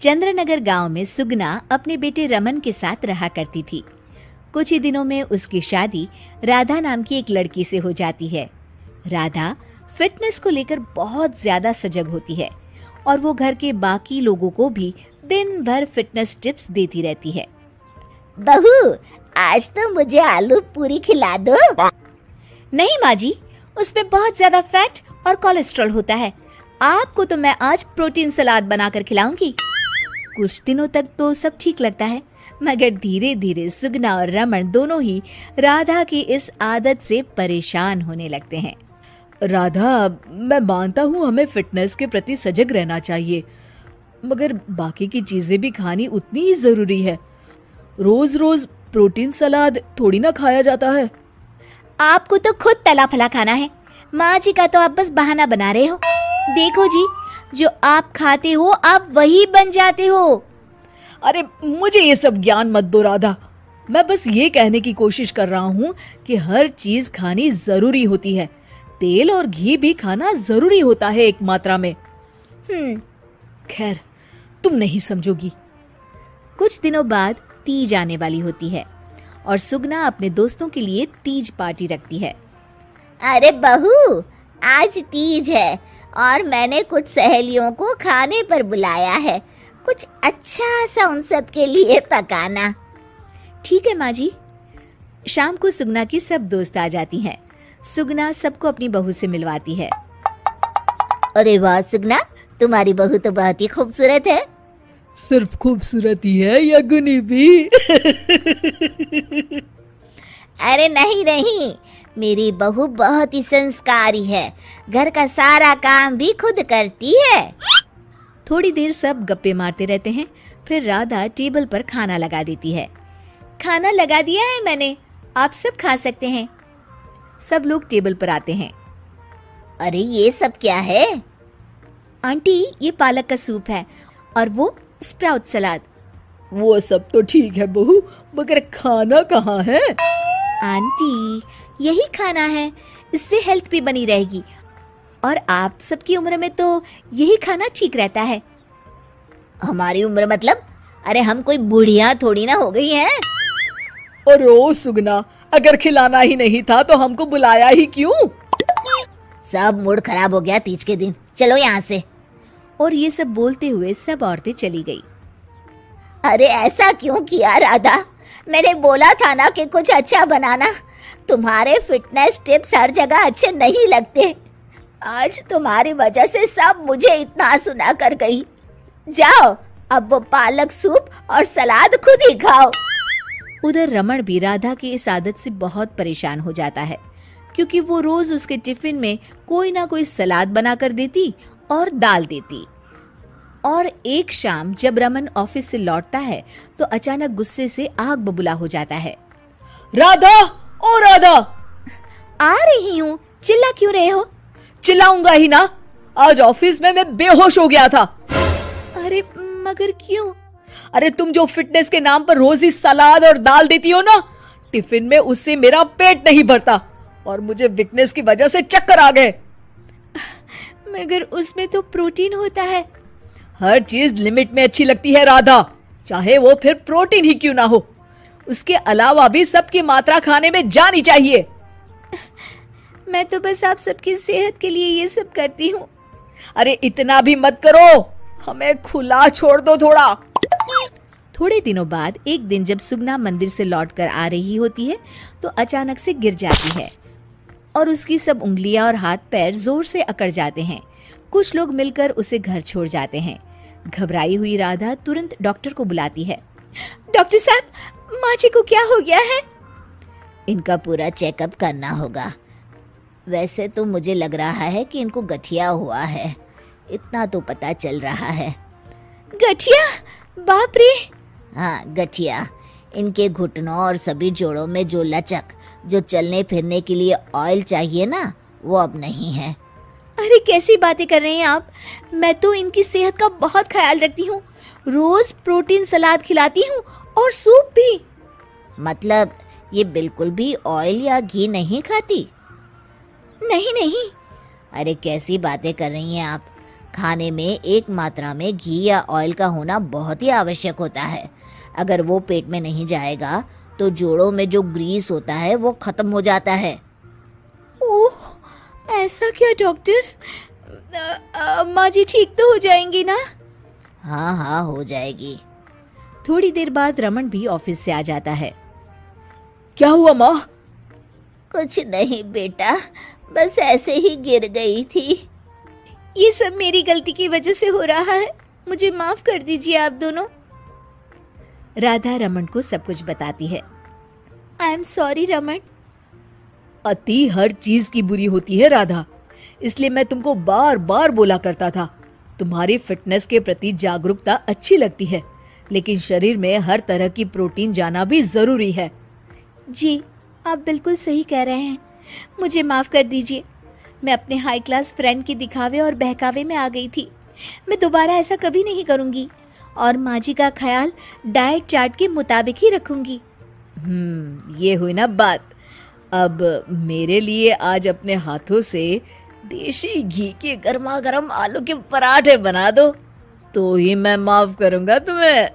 चंद्रनगर गांव में सुगना अपने बेटे रमन के साथ रहा करती थी। कुछ ही दिनों में उसकी शादी राधा नाम की एक लड़की से हो जाती है। राधा फिटनेस को लेकर बहुत ज्यादा सजग होती है और वो घर के बाकी लोगों को भी दिन भर फिटनेस टिप्स देती रहती है। बहू, आज तो मुझे आलू पूरी खिला दो। नहीं माँ जी, उसमें बहुत ज्यादा फैट और कोलेस्ट्रॉल होता है। आपको तो मैं आज प्रोटीन सलाद बनाकर खिलाऊंगी। कुछ दिनों तक तो सब ठीक लगता है, मगर धीरे धीरे सुगना और रमन दोनों ही राधा की इस आदत से परेशान होने लगते हैं। राधा, मैं मानता हूँ हमें फिटनेस के प्रति सजग रहना चाहिए, मगर बाकी की चीजें भी खानी उतनी ही जरूरी है। रोज रोज प्रोटीन सलाद थोड़ी ना खाया जाता है। आपको तो खुद तला फला खाना है। माँ जी का तो आप बस बहाना बना रहे हो। देखो जी, जो आप खाते हो आप वही बन जाते हो। अरे मुझे ये सब ज्ञान मत दो राधा। मैं बस ये कहने की कोशिश कर रहा हूँ कि हर चीज खानी जरूरी होती है। तेल और घी भी खाना जरूरी होता है एक मात्रा में। खैर, तुम नहीं समझोगी। कुछ दिनों बाद तीज आने वाली होती है और सुगना अपने दोस्तों के लिए तीज पार्टी रखती है। अरे बहू, आज तीज है और मैंने कुछ सहेलियों को खाने पर बुलाया है। कुछ अच्छा सा उन सब के लिए पकाना। ठीक है माँ जी। शाम को सुगना की सब दोस्त आ जाती हैं। सुगना सबको अपनी बहू से मिलवाती है। अरे वाह सुगना, तुम्हारी बहू तो बहुत ही खूबसूरत है। सिर्फ खूबसूरत ही है या गुनी भी? अरे नहीं नहीं, मेरी बहू बहुत ही संस्कारी है। घर का सारा काम भी खुद करती है। थोड़ी देर सब गप्पे मारते रहते हैं। फिर राधा टेबल पर खाना लगा देती है। खाना लगा दिया है मैंने, आप सब खा सकते हैं। सब लोग टेबल पर आते हैं। अरे ये सब क्या है? आंटी, ये पालक का सूप है और वो स्प्राउट सलाद। वो सब तो ठीक है बहू, मगर खाना कहाँ है? आंटी, यही खाना है, इससे हेल्थ भी बनी रहेगी और आप सबकी उम्र में तो यही खाना ठीक रहता है। हमारी उम्र मतलब? अरे हम कोई बुढ़िया थोड़ी ना हो गई हैं। अरे ओ सुगना, अगर खिलाना ही नहीं था तो हमको बुलाया ही क्यों? सब मूड खराब हो गया तीज के दिन। चलो यहाँ से। और ये सब बोलते हुए सब औरतें चली गई। अरे ऐसा क्यों किया राधा? मैंने बोला था ना कि कुछ अच्छा बनाना। तुम्हारे फिटनेस टिप्स हर जगह अच्छे नहीं लगते। आज तुम्हारी वजह से सब मुझे इतना सुना कर गई। जाओ, अब वो पालक सूप और सलाद खुद ही खाओ। उधर रमन भी राधा की इस आदत से बहुत परेशान हो जाता है, क्योंकि वो रोज उसके टिफिन में कोई ना कोई सलाद बनाकर देती और दाल देती। और एक शाम जब रमन ऑफिस से लौटता है तो अचानक गुस्से से आग बबूला हो जाता है। राधा, ओ राधा! आ रही हूँ, चिल्ला क्यों रहे हो? चिल्लाऊंगा ही ना, आज ऑफिस में मैं बेहोश हो गया था। अरे मगर क्यों? अरे तुम जो फिटनेस के नाम पर रोज ही सलाद और दाल देती हो ना, टिफिन में उससे मेरा पेट नहीं भरता और मुझे वीकनेस की वजह से चक्कर आ गए। मगर उसमें तो प्रोटीन होता है। हर चीज लिमिट में अच्छी लगती है राधा, चाहे वो फिर प्रोटीन ही क्यों ना हो। उसके अलावा भी सबकी मात्रा खाने में जानी चाहिए। मैं तो बस आप सबकी सेहत के लिए ये सब करती हूँ। अरे इतना भी मत करो, हमें खुला छोड़ दो थोड़ा। थोड़े दिनों बाद एक दिन जब सुगना मंदिर से लौटकर आ रही होती है तो अचानक से गिर जाती है और उसकी सब उंगलियां और हाथ पैर जोर से अकड़ जाते हैं। कुछ लोग मिलकर उसे घर छोड़ जाते हैं। घबराई हुई राधा तुरंत डॉक्टर को बुलाती है। डॉक्टर साहब, माँ जी को क्या हो गया है? इनका पूरा चेकअप करना होगा। वैसे तो मुझे लग रहा है कि इनको गठिया हुआ है, इतना तो पता चल रहा है। गठिया? बाप रे! हाँ, गठिया। इनके घुटनों और सभी जोड़ों में जो लचक, जो चलने फिरने के लिए ऑयल चाहिए ना, वो अब नहीं है। अरे कैसी बातें कर रहे हैं आप? मैं तो इनकी सेहत का बहुत ख्याल रखती हूँ। रोज प्रोटीन सलाद खिलाती हूँ और सूप भी। मतलब ये बिल्कुल भी ऑयल या घी नहीं खाती? नहीं नहीं। अरे कैसी बातें कर रही हैं आप? खाने में एक मात्रा में घी या ऑयल का होना बहुत ही आवश्यक होता है। अगर वो पेट में नहीं जाएगा तो जोड़ों में जो ग्रीस होता है वो खत्म हो जाता है। ओह, ऐसा क्या डॉक्टर? माँ जी ठीक तो हो जाएंगी ना? हाँ हाँ, हो जाएगी। थोड़ी देर बाद रमन भी ऑफिस से आ जाता है। क्या हुआ माँ? कुछ नहीं बेटा, बस ऐसे ही गिर गई थी। ये सब मेरी गलती की वजह से हो रहा है, मुझे माफ कर दीजिए आप दोनों। राधा रमन को सब कुछ बताती है। I am sorry Raman. अति हर चीज की बुरी होती है राधा, इसलिए मैं तुमको बार बार बोला करता था। तुम्हारी फिटनेस के प्रति जागरूकता अच्छी लगती है, लेकिन शरीर में हर तरह की प्रोटीन जाना भी जरूरी है। जी, आप बिल्कुल सही कह रहे हैं, मुझे माफ कर दीजिए। मैं अपने हाई क्लास फ्रेंड के दिखावे और बहकावे में आ गई थी। मैं दोबारा ऐसा कभी नहीं करूंगी और माँ जी का ख्याल डाइट चार्ट के मुताबिक ही रखूंगी। ये हुई ना बात। अब मेरे लिए आज अपने हाथों से देशी घी के गर्मा गर्म आलू के पराठे बना दो, तो ही मैं माफ करूंगा तुम्हें।